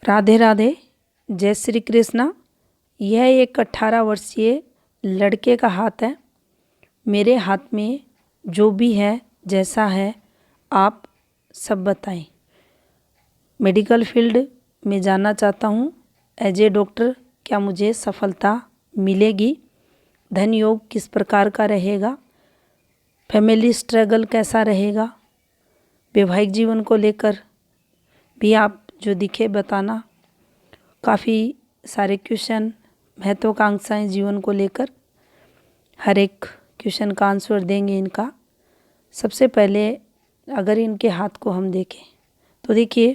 राधे राधे, जय श्री कृष्णा। यह एक 18 वर्षीय लड़के का हाथ है। मेरे हाथ में जो भी है, जैसा है, आप सब बताएं। मेडिकल फील्ड में जाना चाहता हूँ एज ए डॉक्टर। क्या मुझे सफलता मिलेगी? धन योग किस प्रकार का रहेगा? फैमिली स्ट्रगल कैसा रहेगा? वैवाहिक जीवन को लेकर भी आप जो दिखे बताना। काफ़ी सारे क्वेश्चन, महत्वाकांक्षाएं जीवन को लेकर, हर एक क्वेश्चन का आंसर देंगे इनका। सबसे पहले अगर इनके हाथ को हम देखें तो देखिए,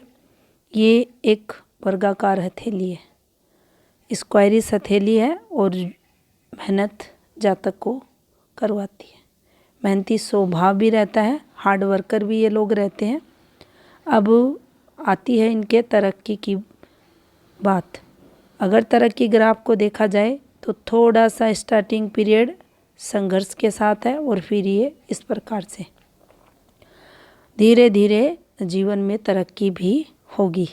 ये एक वर्गाकार हथेली है, स्क्वायरिश हथेली है और मेहनत जातक को करवाती है। मेहनती स्वभाव भी रहता है, हार्ड वर्कर भी ये लोग रहते हैं। अब आती है इनके तरक्की की बात। अगर तरक्की ग्राफ को देखा जाए तो थोड़ा सा स्टार्टिंग पीरियड संघर्ष के साथ है और फिर ये इस प्रकार से धीरे धीरे जीवन में तरक्की भी होगी।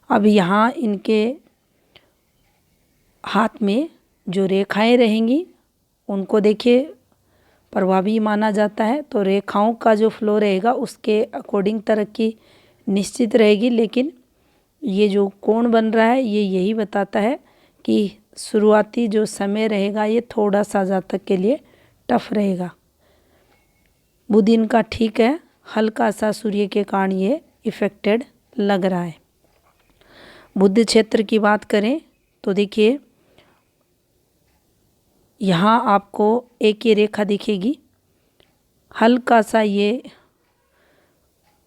अब यहाँ इनके हाथ में जो रेखाएं रहेंगी उनको देखिए प्रभावी माना जाता है। तो रेखाओं का जो फ्लो रहेगा उसके अकॉर्डिंग तरक्की निश्चित रहेगी। लेकिन ये जो कोण बन रहा है ये यही बताता है कि शुरुआती जो समय रहेगा ये थोड़ा सा जातक के लिए टफ रहेगा। बुध इनका ठीक है, हल्का सा सूर्य के कारण ये इफेक्टेड लग रहा है। बुध क्षेत्र की बात करें तो देखिए, यहाँ आपको एक ही रेखा दिखेगी, हल्का सा ये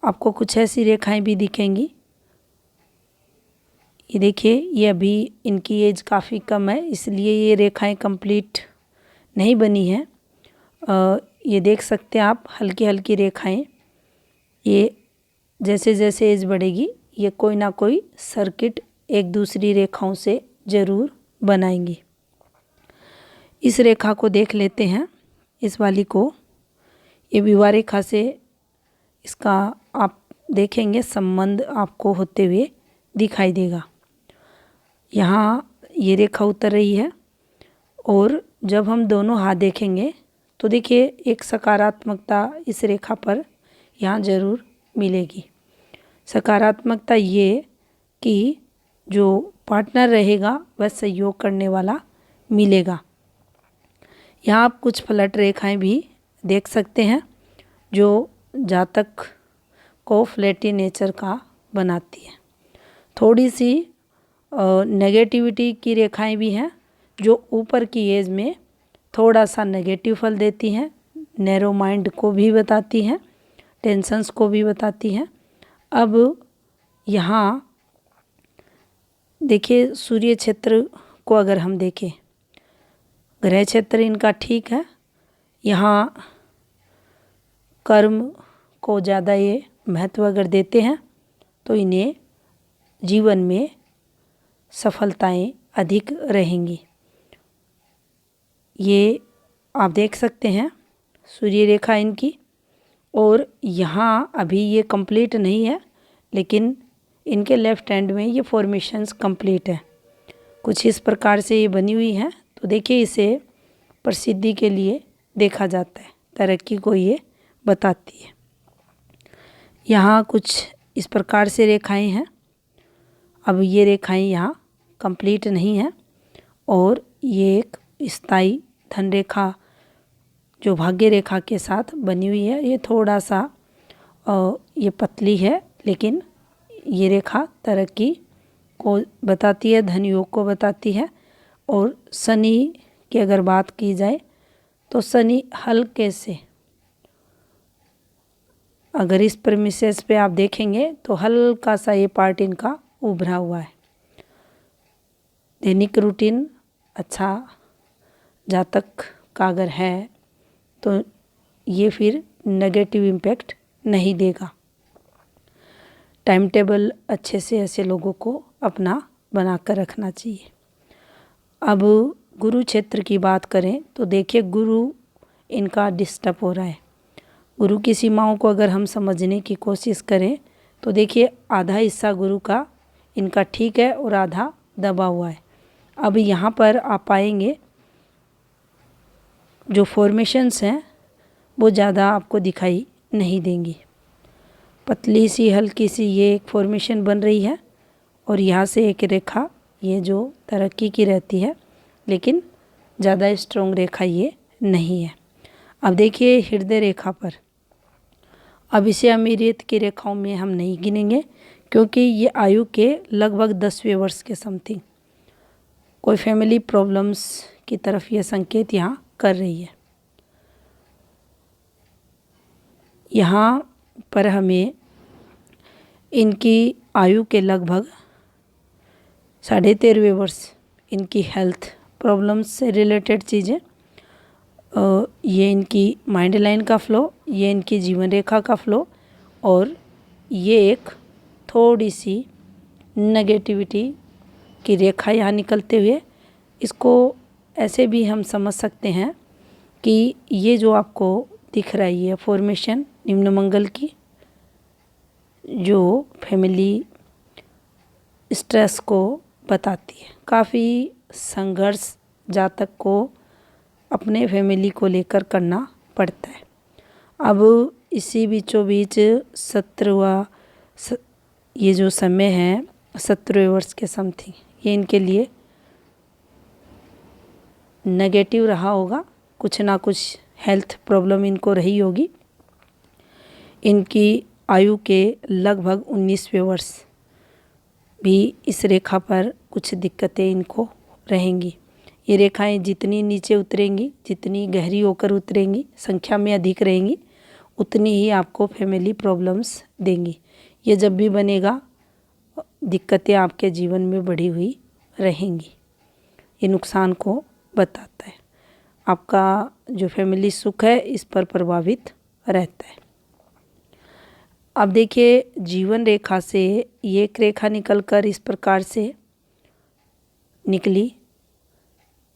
आपको कुछ ऐसी रेखाएं भी दिखेंगी। ये देखिए, ये अभी इनकी एज काफ़ी कम है, इसलिए ये रेखाएं कंप्लीट नहीं बनी हैं। ये देख सकते हैं आप, हल्की हल्की रेखाएं। ये जैसे जैसे एज बढ़ेगी ये कोई ना कोई सर्किट एक दूसरी रेखाओं से ज़रूर बनाएंगी। इस रेखा को देख लेते हैं, इस वाली को। ये विवाह रेखा से इसका आप देखेंगे संबंध आपको होते हुए दिखाई देगा। यहाँ ये रेखा उतर रही है और जब हम दोनों हाथ देखेंगे तो देखिए एक सकारात्मकता इस रेखा पर यहाँ ज़रूर मिलेगी। सकारात्मकता ये कि जो पार्टनर रहेगा वह सहयोग करने वाला मिलेगा। यहाँ आप कुछ फ्लैट रेखाएं भी देख सकते हैं जो जातक को फ्लैटी नेचर का बनाती है। थोड़ी सी नेगेटिविटी की रेखाएं भी हैं जो ऊपर की एज में थोड़ा सा नेगेटिव फल देती हैं, नैरो माइंड को भी बताती हैं, टेंशन्स को भी बताती हैं। अब यहाँ देखिए, सूर्य क्षेत्र को अगर हम देखें, ग्रह क्षेत्र इनका ठीक है। यहाँ कर्म को ज़्यादा ये महत्व अगर देते हैं तो इन्हें जीवन में सफलताएं अधिक रहेंगी। ये आप देख सकते हैं सूर्य रेखा इनकी, और यहाँ अभी ये कंप्लीट नहीं है लेकिन इनके लेफ्ट हैंड में ये फॉर्मेशंस कंप्लीट है। कुछ इस प्रकार से ये बनी हुई हैं। तो देखिए, इसे प्रसिद्धि के लिए देखा जाता है, तरक्की को ये बताती है। यहाँ कुछ इस प्रकार से रेखाएं हैं। अब ये रेखाएं यहाँ कंप्लीट नहीं है और ये एक स्थायी धन रेखा जो भाग्य रेखा के साथ बनी हुई है। ये थोड़ा सा ये पतली है लेकिन ये रेखा तरक्की को बताती है, धन योग को बताती है। और शनि की अगर बात की जाए तो शनि हल्के से, अगर इस प्रेमिसेस पे आप देखेंगे तो हल्का सा ये पार्ट इनका उभरा हुआ है। दैनिक रूटीन अच्छा जातक का अगर है तो ये फिर नेगेटिव इम्पैक्ट नहीं देगा। टाइम टेबल अच्छे से ऐसे लोगों को अपना बना कर रखना चाहिए। अब गुरु क्षेत्र की बात करें तो देखिए, गुरु इनका डिस्टर्ब हो रहा है। गुरु की सीमाओं को अगर हम समझने की कोशिश करें तो देखिए, आधा हिस्सा गुरु का इनका ठीक है और आधा दबा हुआ है। अब यहाँ पर आप पाएंगे जो फॉर्मेशंस हैं वो ज़्यादा आपको दिखाई नहीं देंगी। पतली सी हल्की सी ये एक फॉर्मेशन बन रही है और यहाँ से एक रेखा ये जो तरक्की की रहती है, लेकिन ज़्यादा स्ट्रॉन्ग रेखा ये नहीं है। अब देखिए हृदय रेखा पर, अब इसे अमीरियत की रेखाओं में हम नहीं गिनेंगे क्योंकि ये आयु के लगभग 10वें वर्ष के समथिंग कोई फैमिली प्रॉब्लम्स की तरफ ये संकेत यहाँ कर रही है। यहाँ पर हमें इनकी आयु के लगभग 13.5वें वर्ष इनकी हेल्थ प्रॉब्लम्स से रिलेटेड चीज़ें, ये इनकी माइंड लाइन का फ्लो, ये इनकी जीवन रेखा का फ्लो और ये एक थोड़ी सी नेगेटिविटी की रेखा यहाँ निकलते हुए, इसको ऐसे भी हम समझ सकते हैं कि ये जो आपको दिख रहा है ये फॉर्मेशन निम्न मंगल की जो फैमिली स्ट्रेस को बताती है। काफ़ी संघर्ष जातक को अपने फैमिली को लेकर करना पड़ता है। अब इसी बीचों बीच 17वां ये जो समय है 17वें वर्ष के समथिंग, ये इनके लिए नेगेटिव रहा होगा, कुछ ना कुछ हेल्थ प्रॉब्लम इनको रही होगी। इनकी आयु के लगभग 19वें वर्ष भी इस रेखा पर कुछ दिक्कतें इनको रहेंगी। ये रेखाएं जितनी नीचे उतरेंगी, जितनी गहरी होकर उतरेंगी, संख्या में अधिक रहेंगी, उतनी ही आपको फैमिली प्रॉब्लम्स देंगी। ये जब भी बनेगा दिक्कतें आपके जीवन में बढ़ी हुई रहेंगी। ये नुकसान को बताता है, आपका जो फैमिली सुख है इस पर प्रभावित रहता है। अब देखिए जीवन रेखा से ये एक रेखा निकलकर इस प्रकार से निकली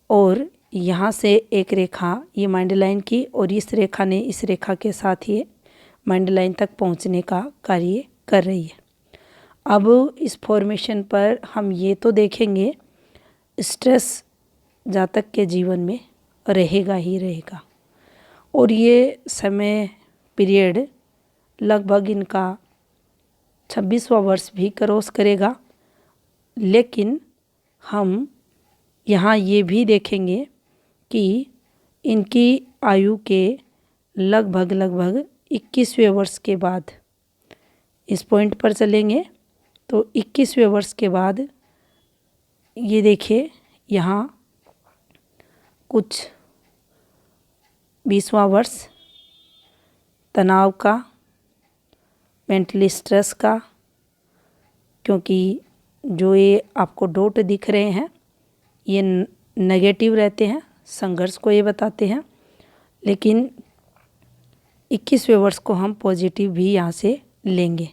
और यहाँ से एक रेखा ये माइंड लाइन की और इस रेखा ने इस रेखा के साथ ये माइंड लाइन तक पहुँचने का कार्य कर रही है। अब इस फॉर्मेशन पर हम ये तो देखेंगे स्ट्रेस जातक के जीवन में रहेगा ही रहेगा और ये समय पीरियड लगभग इनका 26वां वर्ष भी क्रॉस करेगा। लेकिन हम यहाँ ये भी देखेंगे कि इनकी आयु के लगभग 21वें वर्ष के बाद इस पॉइंट पर चलेंगे तो 21वें वर्ष के बाद ये देखिए यहाँ कुछ 20वां वर्ष तनाव का, मेंटली स्ट्रेस का, क्योंकि जो ये आपको डॉट दिख रहे हैं ये नेगेटिव रहते हैं, संघर्ष को ये बताते हैं। लेकिन 21वें वर्ष को हम पॉजिटिव भी यहाँ से लेंगे।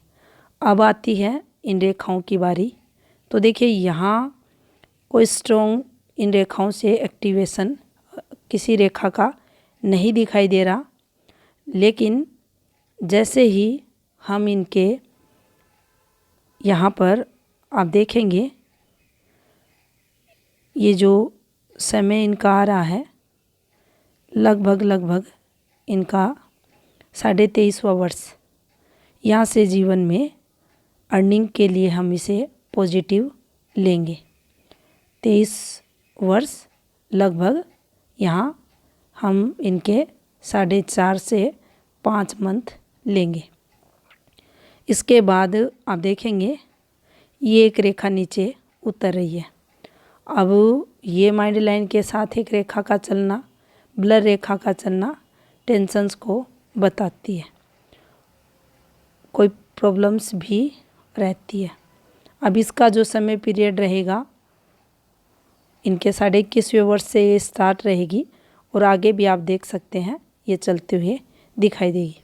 अब आती है इन रेखाओं की बारी। तो देखिए यहाँ कोई स्ट्रॉन्ग इन रेखाओं से एक्टिवेशन किसी रेखा का नहीं दिखाई दे रहा, लेकिन जैसे ही हम इनके यहाँ पर आप देखेंगे ये जो समय इनका आ रहा है लगभग इनका 23.5वां वर्ष, यहाँ से जीवन में अर्निंग के लिए हम इसे पॉजिटिव लेंगे। 23 वर्ष लगभग यहाँ हम इनके 4.5 से 5 मंथ लेंगे। इसके बाद आप देखेंगे ये एक रेखा नीचे उतर रही है। अब ये माइंड लाइन के साथ एक रेखा का चलना, ब्लर रेखा का चलना टेंशन्स को बताती है, कोई प्रॉब्लम्स भी रहती है। अब इसका जो समय पीरियड रहेगा इनके 21.5वें वर्ष से ये स्टार्ट रहेगी और आगे भी आप देख सकते हैं ये चलते हुए दिखाई देगी।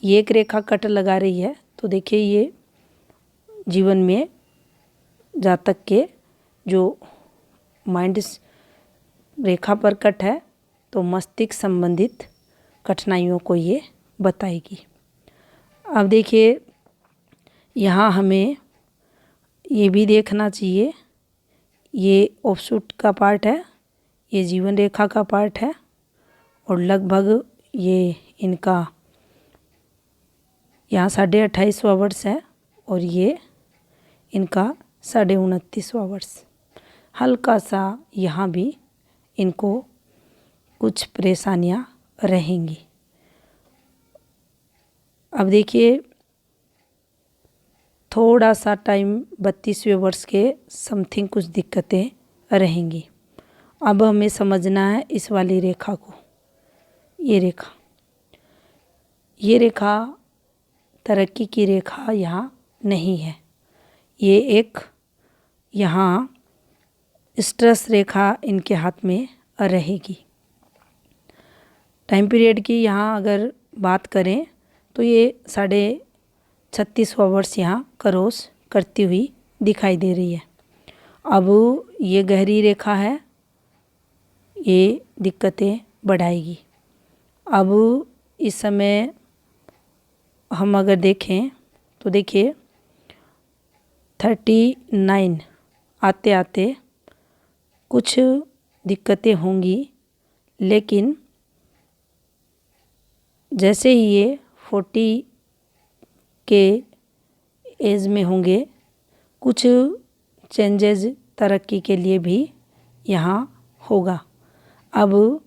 ये एक रेखा कट लगा रही है तो देखिए ये जीवन में जातक के जो माइंड रेखा पर कट है तो मस्तिष्क संबंधित कठिनाइयों को ये बताएगी। अब देखिए यहाँ हमें ये भी देखना चाहिए। ये ऑफशूट का पार्ट है, ये जीवन रेखा का पार्ट है और लगभग ये इनका यहाँ 28.5वां वर्ष है और ये इनका 29.5वां वर्ष। हल्का सा यहाँ भी इनको कुछ परेशानियाँ रहेंगी। अब देखिए थोड़ा सा टाइम 32वें वर्ष के समथिंग कुछ दिक्कतें रहेंगी। अब हमें समझना है इस वाली रेखा को। ये रेखा तरक्की की रेखा यहाँ नहीं है। ये एक यहाँ स्ट्रेस रेखा इनके हाथ में रहेगी। टाइम पीरियड की यहाँ अगर बात करें तो ये 36वां वर्ष यहाँ क्रॉस करती हुई दिखाई दे रही है। अब ये गहरी रेखा है, ये दिक्कतें बढ़ाएगी। अब इस समय हम अगर देखें तो देखिए 39 आते आते कुछ दिक्कतें होंगी, लेकिन जैसे ही ये 40 के एज में होंगे कुछ चेंजेस तरक्की के लिए भी यहाँ होगा। अब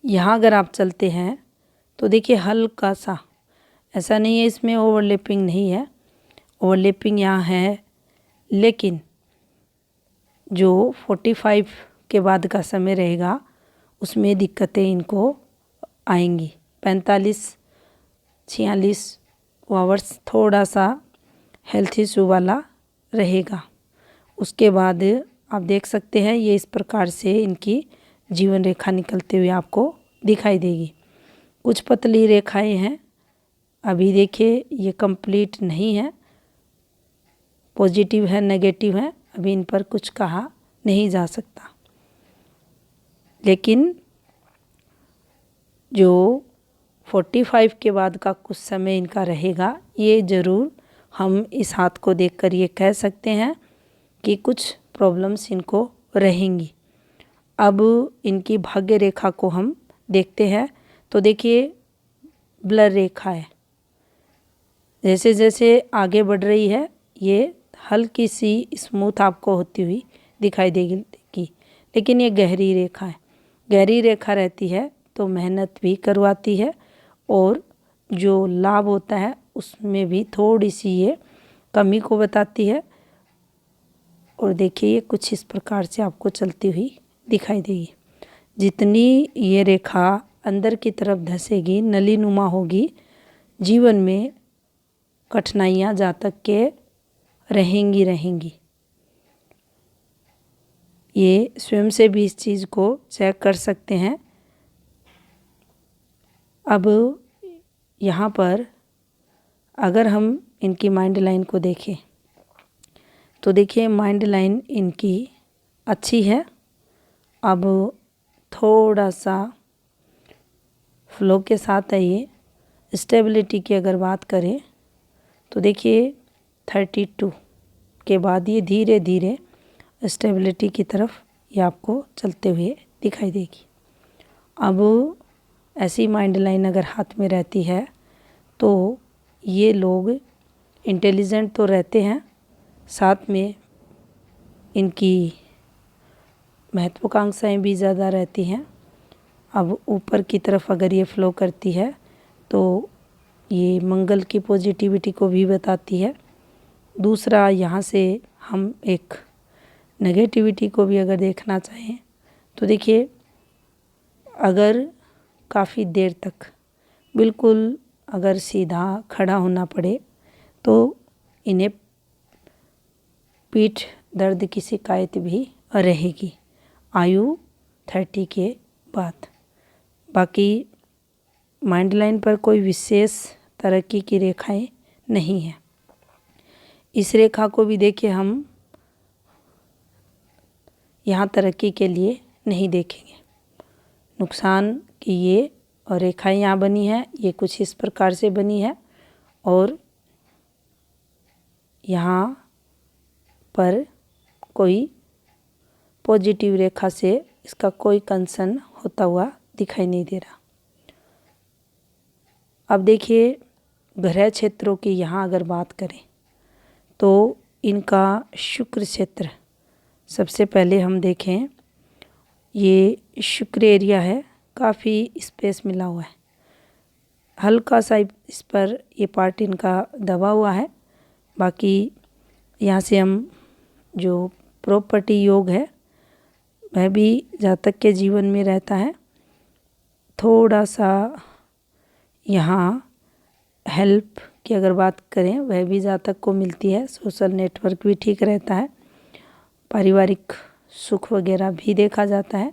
यहाँ अगर आप चलते हैं तो देखिए हल्का सा, ऐसा नहीं है इसमें ओवरलैपिंग नहीं है, ओवरलैपिंग यहाँ है, लेकिन जो 45 के बाद का समय रहेगा उसमें दिक्कतें इनको आएंगी। 45-46वां वर्ष थोड़ा सा हेल्थ इशू वाला रहेगा। उसके बाद आप देख सकते हैं ये इस प्रकार से इनकी जीवन रेखा निकलते हुए आपको दिखाई देगी। कुछ पतली रेखाएं हैं। अभी देखिए ये कंप्लीट नहीं है, पॉजिटिव है नेगेटिव है, अभी इन पर कुछ कहा नहीं जा सकता। लेकिन जो 45 के बाद का कुछ समय इनका रहेगा, ये ज़रूर हम इस हाथ को देखकर ये कह सकते हैं कि कुछ प्रॉब्लम्स इनको रहेंगी। अब इनकी भाग्य रेखा को हम देखते हैं तो देखिए ब्लर रेखा है। जैसे जैसे आगे बढ़ रही है ये हल्की सी स्मूथ आपको होती हुई दिखाई देगी, लेकिन ये गहरी रेखा है। गहरी रेखा रहती है तो मेहनत भी करवाती है और जो लाभ होता है उसमें भी थोड़ी सी ये कमी को बताती है। और देखिए ये कुछ इस प्रकार से आपको चलती हुई दिखाई देगी। जितनी ये रेखा अंदर की तरफ धंसेगी, नलीनुमा होगी, जीवन में कठिनाइयाँ जातक के रहेंगी। ये स्वयं से भी इस चीज़ को चेक कर सकते हैं। अब यहाँ पर अगर हम इनकी माइंड लाइन को देखें तो देखिए माइंड लाइन इनकी अच्छी है। अब थोड़ा सा फ्लो के साथ है ये। स्टेबिलिटी की अगर बात करें तो देखिए 32 के बाद ये धीरे धीरे स्टेबिलिटी की तरफ ये आपको चलते हुए दिखाई देगी। अब ऐसी माइंड लाइन अगर हाथ में रहती है तो ये लोग इंटेलिजेंट तो रहते हैं, साथ में इनकी महत्वाकांक्षाएं भी ज़्यादा रहती हैं। अब ऊपर की तरफ अगर ये फ्लो करती है तो ये मंगल की पॉजिटिविटी को भी बताती है। दूसरा यहाँ से हम एक नेगेटिविटी को भी अगर देखना चाहें तो देखिए अगर काफ़ी देर तक बिल्कुल अगर सीधा खड़ा होना पड़े तो इन्हें पीठ दर्द की शिकायत भी रहेगी आयु 30 के बाद। बाकी माइंड लाइन पर कोई विशेष तरक्की की रेखाएं नहीं है। इस रेखा को भी देखिए हम यहाँ तरक्की के लिए नहीं देखेंगे। नुकसान की ये और रेखाएं यहाँ बनी है, ये कुछ इस प्रकार से बनी है और यहाँ पर कोई पॉजिटिव रेखा से इसका कोई कंसर्न होता हुआ दिखाई नहीं दे रहा। अब देखिए ग्रह क्षेत्रों की यहाँ अगर बात करें तो इनका शुक्र क्षेत्र, सबसे पहले हम देखें, ये शुक्र एरिया है, काफ़ी स्पेस मिला हुआ है, हल्का सा इस पर ये पार्ट इनका दबा हुआ है। बाकी यहाँ से हम जो प्रॉपर्टी योग है वह भी जातक के जीवन में रहता है। थोड़ा सा यहाँ हेल्प की अगर बात करें वह भी जातक को मिलती है, सोशल नेटवर्क भी ठीक रहता है, पारिवारिक सुख वगैरह भी देखा जाता है।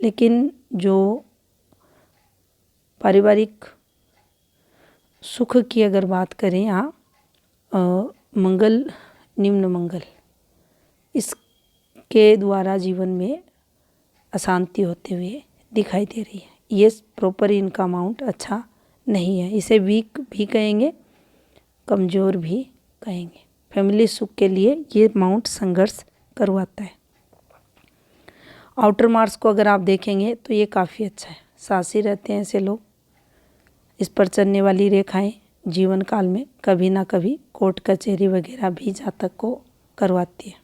लेकिन जो पारिवारिक सुख की अगर बात करें यहाँ मंगल, निम्न मंगल, इसके द्वारा जीवन में अशांति होते हुए दिखाई दे रही है। ये प्रॉपर इनका अमाउंट अच्छा नहीं है, इसे वीक भी कहेंगे, कमज़ोर भी कहेंगे। फैमिली सुख के लिए ये अमाउंट संघर्ष करवाता है। आउटर मार्क्स को अगर आप देखेंगे तो ये काफ़ी अच्छा है, साहसी रहते हैं ऐसे लोग। इस पर चलने वाली रेखाएं जीवन काल में कभी ना कभी कोर्ट कचहरी वगैरह भी जातक को करवाती है।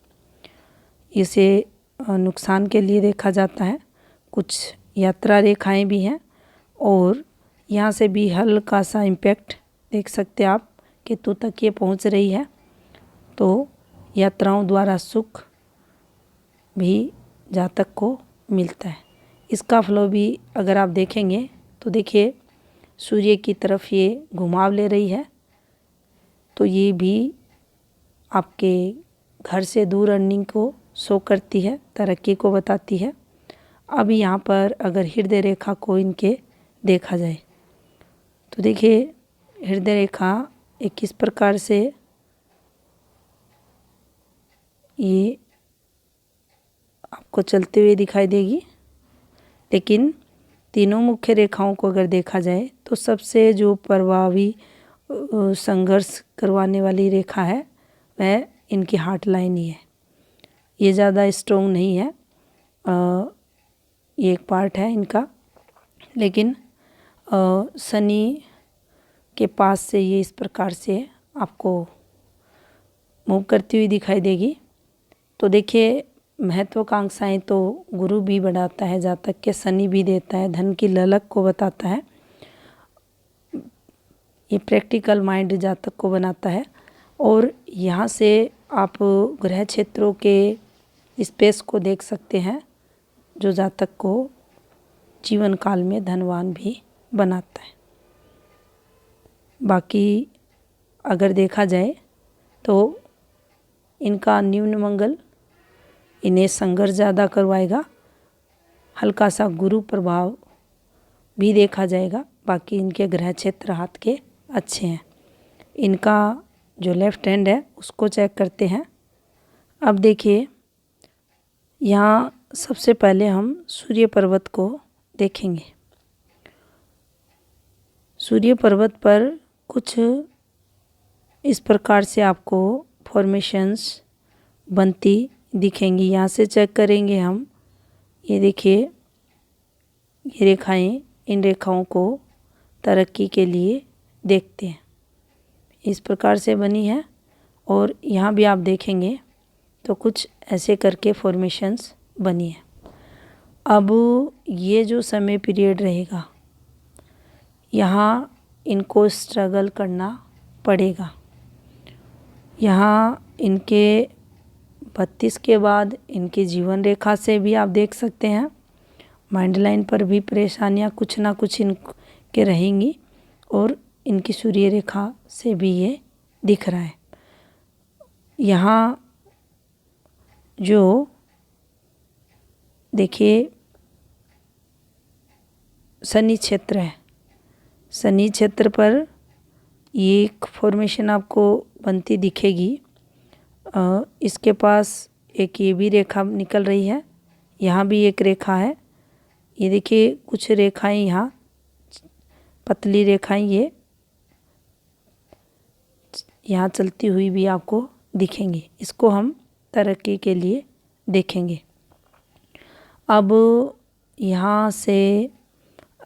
इसे नुकसान के लिए देखा जाता है। कुछ यात्रा रेखाएं भी हैं और यहाँ से भी हल्का सा इम्पैक्ट देख सकते हैं आप, केतु तक ये पहुँच रही है, तो यात्राओं द्वारा सुख भी जातक को मिलता है। इसका फ्लो भी अगर आप देखेंगे तो देखिए सूर्य की तरफ ये घुमाव ले रही है, तो ये भी आपके घर से दूर अर्निंग को शो करती है, तरक्की को बताती है। अब यहाँ पर अगर हृदय रेखा को इनके देखा जाए तो देखिए हृदय रेखा एक किस प्रकार से ये आपको चलते हुए दिखाई देगी। लेकिन तीनों मुख्य रेखाओं को अगर देखा जाए तो सबसे जो प्रभावी संघर्ष करवाने वाली रेखा है वह इनकी हार्ट लाइन ही है। ये ज़्यादा स्ट्रॉन्ग नहीं है, ये एक पार्ट है इनका, लेकिन शनि के पास से ये इस प्रकार से आपको मूव करती हुई दिखाई देगी। तो देखिए महत्वाकांक्षाएं तो गुरु भी बढ़ाता है जातक के, शनि भी देता है, धन की ललक को बताता है, ये प्रैक्टिकल माइंड जातक को बनाता है। और यहाँ से आप ग्रह क्षेत्रों के स्पेस को देख सकते हैं जो जातक को जीवन काल में धनवान भी बनाता है। बाकी अगर देखा जाए तो इनका न्यून मंगल इन्हें संघर्ष ज़्यादा करवाएगा, हल्का सा गुरु प्रभाव भी देखा जाएगा। बाकी इनके ग्रह क्षेत्र हाथ के अच्छे हैं। इनका जो लेफ्ट हैंड है उसको चेक करते हैं। अब देखिए यहाँ सबसे पहले हम सूर्य पर्वत को देखेंगे। सूर्य पर्वत पर कुछ इस प्रकार से आपको फॉर्मेशंस बनती दिखेंगी। यहाँ से चेक करेंगे हम, ये देखिए ये रेखाएं, इन रेखाओं को तरक्की के लिए देखते हैं, इस प्रकार से बनी है। और यहाँ भी आप देखेंगे तो कुछ ऐसे करके फॉर्मेशंस बनी है। अब ये जो समय पीरियड रहेगा यहाँ इनको स्ट्रगल करना पड़ेगा। यहाँ इनके 32 के बाद इनकी जीवन रेखा से भी आप देख सकते हैं माइंड लाइन पर भी परेशानियाँ कुछ ना कुछ इनके रहेंगी और इनकी सूर्य रेखा से भी ये दिख रहा है। यहाँ जो देखिए शनि क्षेत्र है, शनि क्षेत्र पर ये एक फॉर्मेशन आपको बनती दिखेगी। इसके पास एक ये भी रेखा निकल रही है, यहाँ भी एक रेखा है। ये देखिए कुछ रेखाएं यहाँ पतली रेखाएं ये यहाँ चलती हुई भी आपको दिखेंगी। इसको हम तरक्की के लिए देखेंगे। अब यहाँ से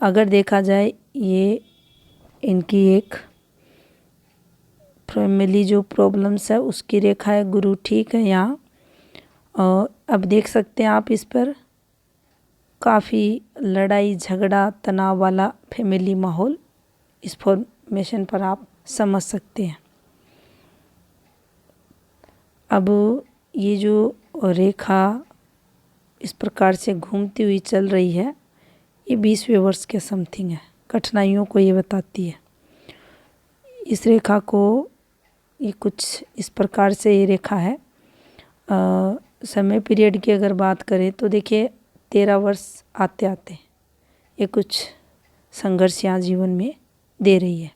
अगर देखा जाए, ये इनकी एक फैमिली जो प्रॉब्लम्स है उसकी रेखा है, गुरु ठीक है यहाँ। और अब देख सकते हैं आप इस पर काफ़ी लड़ाई झगड़ा तनाव वाला फैमिली माहौल इस फॉर्मेशन पर आप समझ सकते हैं। अब ये जो रेखा इस प्रकार से घूमती हुई चल रही है, ये 20वें वर्ष के समथिंग है, कठिनाइयों को ये बताती है। इस रेखा को ये कुछ इस प्रकार से ये रेखा है। समय पीरियड की अगर बात करें तो देखिए 13 वर्ष आते आते ये कुछ संघर्ष यहाँ जीवन में दे रही है।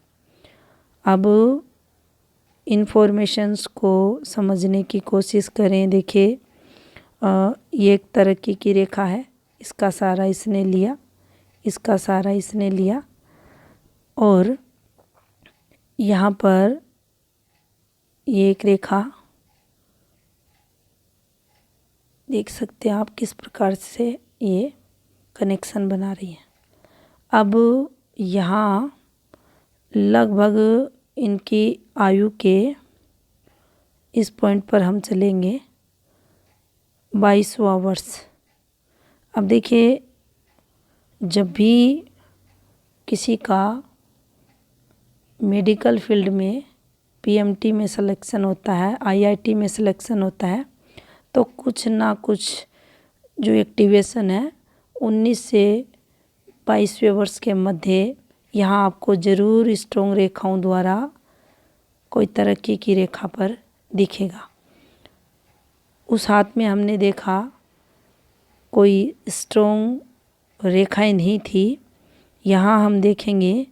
अब इन्फॉर्मेशंस को समझने की कोशिश करें। देखिए ये एक तरक्की की रेखा है, इसका सहारा इसने लिया, इसका सहारा इसने लिया, और यहाँ पर ये एक रेखा देख सकते हैं आप किस प्रकार से ये कनेक्शन बना रही है। अब यहाँ लगभग इनकी आयु के इस पॉइंट पर हम चलेंगे 22वां वर्ष। अब देखिए जब भी किसी का मेडिकल फील्ड में पीएमटी में सिलेक्शन होता है, आईआईटी में सिलेक्शन होता है, तो कुछ ना कुछ जो एक्टिवेशन है 19 से 22वें वर्ष के मध्य यहाँ आपको ज़रूर स्ट्रॉन्ग रेखाओं द्वारा कोई तरक्की की रेखा पर दिखेगा। उस हाथ में हमने देखा कोई स्ट्रॉन्ग रेखाएं नहीं थी, यहाँ हम देखेंगे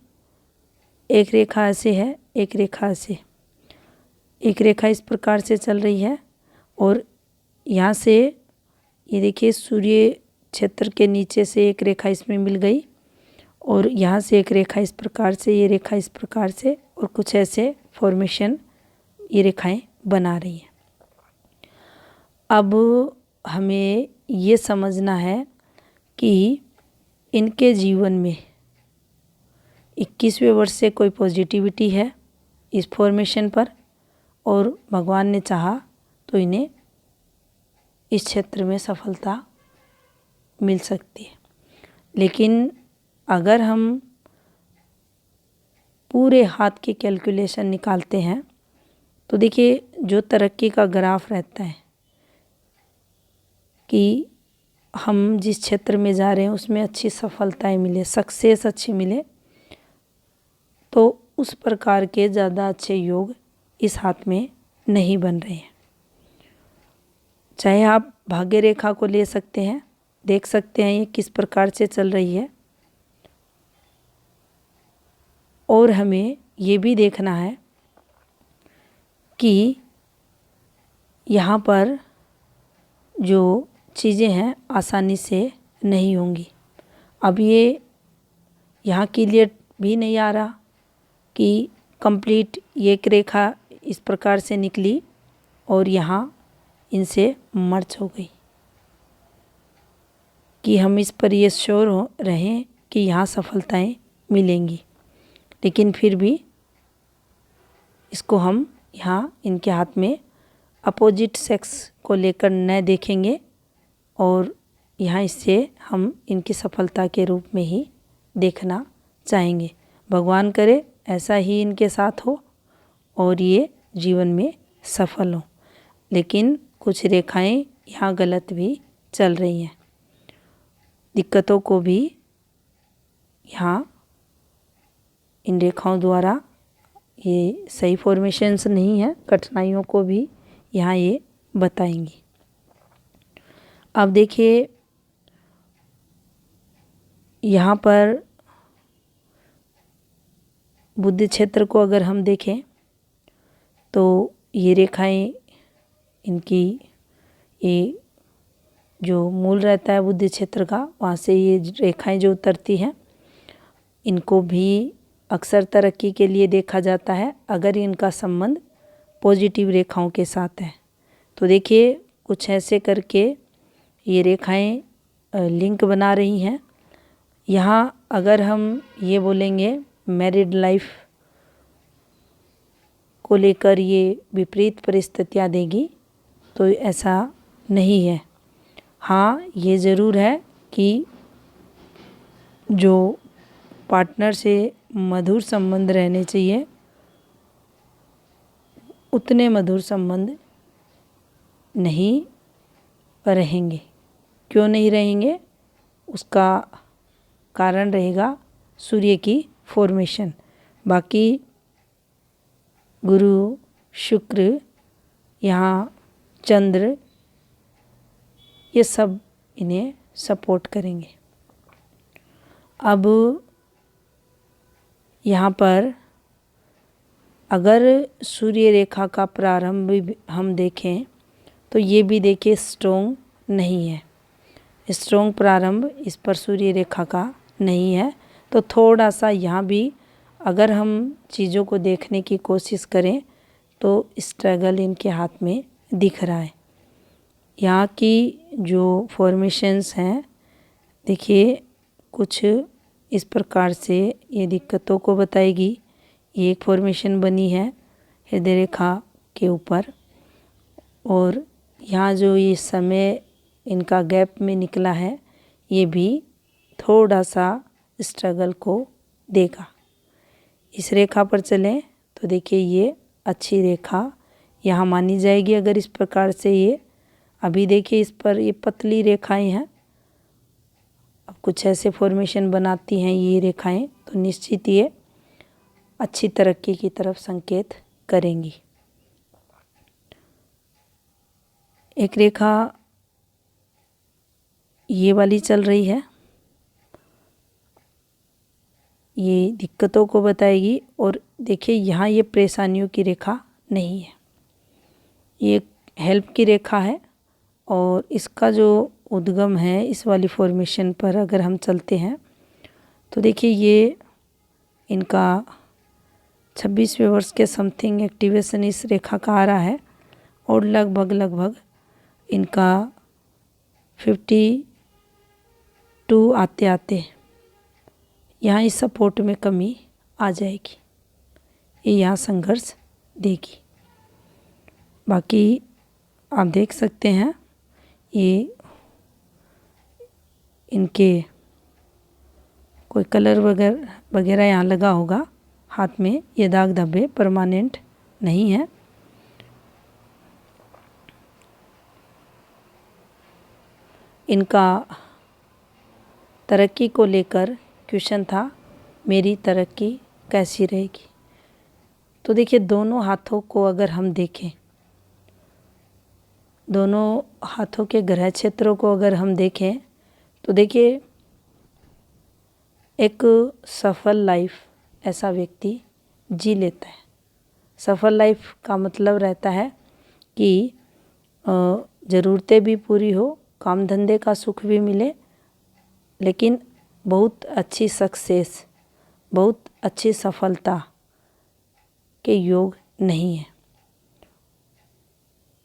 एक रेखा ऐसे है, एक रेखा ऐसे, एक रेखा इस प्रकार से चल रही है, और यहाँ से ये देखिए सूर्य क्षेत्र के नीचे से एक रेखा इसमें मिल गई, और यहाँ से एक रेखा इस प्रकार से, ये रेखा इस प्रकार से, और कुछ ऐसे फॉर्मेशन ये रेखाएं बना रही हैं। अब हमें ये समझना है कि इनके जीवन में 21वें वर्ष से कोई पॉजिटिविटी है इस फॉर्मेशन पर, और भगवान ने चाहा तो इन्हें इस क्षेत्र में सफलता मिल सकती है। लेकिन अगर हम पूरे हाथ की कैलकुलेशन निकालते हैं तो देखिए जो तरक्की का ग्राफ रहता है कि हम जिस क्षेत्र में जा रहे हैं उसमें अच्छी सफलताएं मिले, सक्सेस अच्छी मिले, तो उस प्रकार के ज़्यादा अच्छे योग इस हाथ में नहीं बन रहे हैं। चाहे आप भाग्य रेखा को ले सकते हैं, देख सकते हैं ये किस प्रकार से चल रही है, और हमें ये भी देखना है कि यहाँ पर जो चीज़ें हैं आसानी से नहीं होंगी। अब ये यहाँ क्लियर भी नहीं आ रहा कि कंप्लीट ये एक रेखा इस प्रकार से निकली और यहाँ इनसे मर्ज हो गई, कि हम इस पर ये श्योर हो रहें कि यहाँ सफलताएं मिलेंगी। लेकिन फिर भी इसको हम यहाँ इनके हाथ में अपोजिट सेक्स को लेकर न देखेंगे, और यहाँ इससे हम इनकी सफलता के रूप में ही देखना चाहेंगे। भगवान करे ऐसा ही इनके साथ हो और ये जीवन में सफल हो। लेकिन कुछ रेखाएं यहाँ गलत भी चल रही हैं, दिक्कतों को भी यहाँ इन रेखाओं द्वारा, ये सही फॉर्मेशंस नहीं है, कठिनाइयों को भी यहाँ ये बताएंगी। अब देखिए यहाँ पर बुद्धि क्षेत्र को अगर हम देखें तो ये रेखाएं इनकी, ये जो मूल रहता है बुद्धि क्षेत्र का, वहाँ से ये रेखाएं जो उतरती हैं, इनको भी अक्सर तरक्की के लिए देखा जाता है अगर इनका संबंध पॉजिटिव रेखाओं के साथ है। तो देखिए कुछ ऐसे करके ये रेखाएं लिंक बना रही हैं। यहाँ अगर हम ये बोलेंगे मैरिड लाइफ को लेकर ये विपरीत परिस्थितियाँ देगी, तो ऐसा नहीं है। हाँ, ये ज़रूर है कि जो पार्टनर से मधुर संबंध रहने चाहिए, उतने मधुर संबंध नहीं रहेंगे। क्यों नहीं रहेंगे? उसका कारण रहेगा सूर्य की फॉर्मेशन। बाकी गुरु, शुक्र, यहाँ चंद्र, ये सब इन्हें सपोर्ट करेंगे। अब यहाँ पर अगर सूर्य रेखा का प्रारंभ भी हम देखें तो ये भी देखिए स्ट्रोंग नहीं है। स्ट्रोंग प्रारंभ इस पर सूर्य रेखा का नहीं है। तो थोड़ा सा यहाँ भी अगर हम चीज़ों को देखने की कोशिश करें तो स्ट्रगल इनके हाथ में दिख रहा है। यहाँ की जो फॉर्मेशंस हैं, देखिए कुछ इस प्रकार से ये दिक्कतों को बताएगी। ये एक फॉर्मेशन बनी है हृदय रेखा के ऊपर, और यहाँ जो ये समय इनका गैप में निकला है, ये भी थोड़ा सा स्ट्रगल को देगा। इस रेखा पर चलें तो देखिए ये अच्छी रेखा यहाँ मानी जाएगी अगर इस प्रकार से ये, अभी देखिए इस पर ये पतली रेखाएं हैं। अब कुछ ऐसे फॉर्मेशन बनाती हैं ये रेखाएं, तो निश्चित ये अच्छी तरक्की की तरफ संकेत करेंगी। एक रेखा ये वाली चल रही है, ये दिक्कतों को बताएगी। और देखिए यहाँ ये परेशानियों की रेखा नहीं है, ये हेल्प की रेखा है। और इसका जो उद्गम है इस वाली फॉर्मेशन पर अगर हम चलते हैं तो देखिए ये इनका 26वें वर्ष के समथिंग एक्टिवेशन इस रेखा का आ रहा है, और लगभग इनका 52 आते आते यहाँ इस सपोर्ट में कमी आ जाएगी, ये यहाँ संघर्ष देगी। बाकी आप देख सकते हैं ये इनके कोई कलर वगैरह यहाँ लगा होगा हाथ में, ये दाग धब्बे परमानेंट नहीं है। इनका तरक्की को लेकर क्वेश्चन था, मेरी तरक्की कैसी रहेगी। तो देखिए दोनों हाथों को अगर हम देखें, दोनों हाथों के ग्रह क्षेत्रों को अगर हम देखें तो देखिए एक सफल लाइफ ऐसा व्यक्ति जी लेता है। सफल लाइफ का मतलब रहता है कि ज़रूरतें भी पूरी हो, काम धंधे का सुख भी मिले, लेकिन बहुत अच्छी सक्सेस, बहुत अच्छी सफलता के योग नहीं है।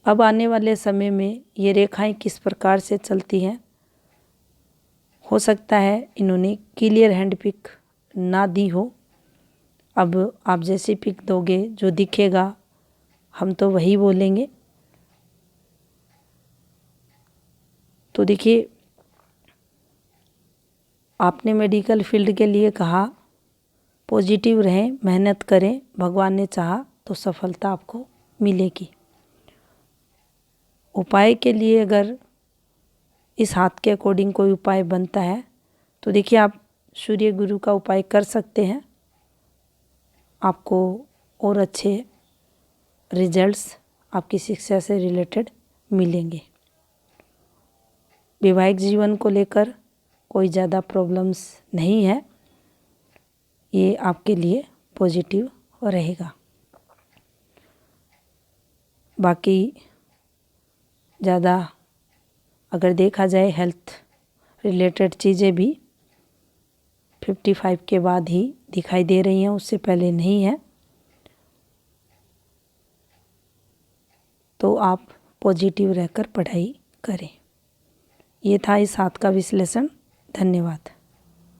अब आने वाले समय में ये रेखाएं किस प्रकार से चलती हैं, हो सकता है इन्होंने क्लियर हैंड पिक ना दी हो। अब आप जैसी पिक दोगे जो दिखेगा हम तो वही बोलेंगे। तो देखिए आपने मेडिकल फील्ड के लिए कहा, पॉजिटिव रहें, मेहनत करें, भगवान ने चाहा तो सफलता आपको मिलेगी। उपाय के लिए अगर इस हाथ के अकॉर्डिंग कोई उपाय बनता है तो देखिए आप सूर्य गुरु का उपाय कर सकते हैं, आपको और अच्छे रिजल्ट्स आपकी शिक्षा से रिलेटेड मिलेंगे। वैवाहिक जीवन को लेकर कोई ज़्यादा प्रॉब्लम्स नहीं है, ये आपके लिए पॉजिटिव रहेगा। बाकी ज़्यादा अगर देखा जाए हेल्थ रिलेटेड चीज़ें भी 55 के बाद ही दिखाई दे रही हैं, उससे पहले नहीं है। तो आप पॉजिटिव रहकर पढ़ाई करें। ये था इस हाथ का विश्लेषण। धन्यवाद।